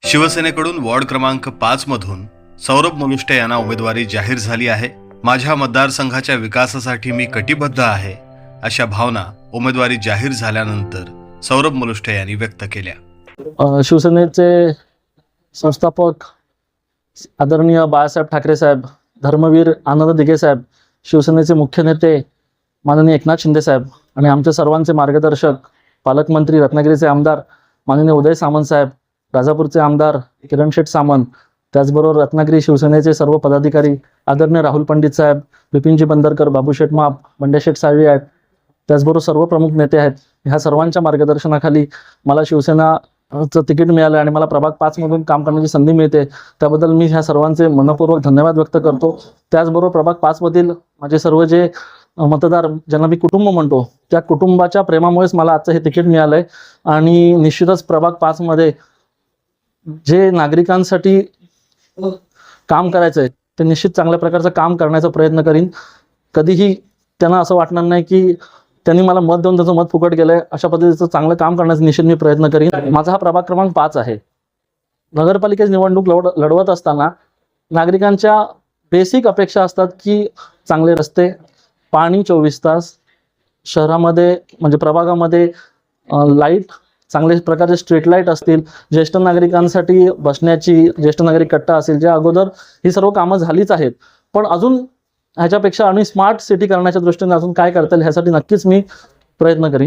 शिवसेनेकडून वॉर्ड क्रमांक 5 मधून सौरभ मुलुष्टे यांना उमेदवारी जाहीर झाली आहे। माझ्या मतदारसंघाच्या विकासासाठी मी कटिबद्ध आहे, अशा भावना उमेदवारी जाहीर झाल्यानंतर सौरभ मुलुष्टे यांनी व्यक्त केल्या। शिवसेनेचे संस्थापक आदरणीय बाळासाहेब ठाकरे साहेब, धर्मवीर आनंद दिघे साहेब, शिवसेनेचे मुख्य नेते माननीय एकनाथ शिंदे साहेब आणि आमचे सर्वांचे मार्गदर्शक पालकमंत्री रत्नागिरीचे आमदार माननीय उदय सामंत साहेब, राजापूरचे आमदार किरण शेठ सामंत, त्याचबरोबर रत्नागिरी शिवसेनेचे सर्व पदाधिकारी आदरणीय राहुल पंडित साहेब, बिपिनजी बंदरकर, बाबूशेठ माप, बंडेशेठ साळवी आहेत, त्याचबरोबर सर्व प्रमुख नेते आहेत। ह्या सर्वांच्या मार्गदर्शनाखाली मला शिवसेनाचं तिकीट मिळालं आणि मला प्रभाग 5 मधून काम करण्याची संधी मिळते, त्याबद्दल मी ह्या सर्वांचे मनपूर्वक धन्यवाद व्यक्त करतो। त्याचबरोबर प्रभाग 5 मधील माझे सर्व जे मतदार, ज्यांना मी कुटुंब म्हणतो, त्या कुटुंबाच्या प्रेमामुळेच मला आजचं हे तिकीट मिळालंय आणि निश्चितच प्रभाग 5 मध्ये जे नागरिकांसाठी काम करायचंय ते निश्चित चांगल्या प्रकारचं काम करण्याचा प्रयत्न करीन। कधीही त्यांना असं वाटणार नाही की त्यांनी मला मत देऊन त्याचं मत फुकट गेलंय, अशा पद्धतीचं चांगलं काम करण्याचा निश्चित मी प्रयत्न करीन। माझा हा प्रभाग क्रमांक 5 आहे। नगरपालिकेची निवडणूक लढवत असताना नागरिकांच्या बेसिक अपेक्षा असतात की चांगले रस्ते, पाणी 24 तास, शहरामध्ये म्हणजे प्रभागामध्ये लाईट, चांगले प्रकारचे स्ट्रीट लाईट असतील, ज्येष्ठ नागरिकांसाठी बसण्याची ज्येष्ठ नागरिक कट्टा असेल, ज्या अगोदर ही सर्व कामं झालीच आहेत, पण अजून ह्याच्यापेक्षा आणि स्मार्ट सिटी करण्याच्या दृष्टीने अजून काय करता येईल ह्यासाठी नक्कीच मी प्रयत्न करीन।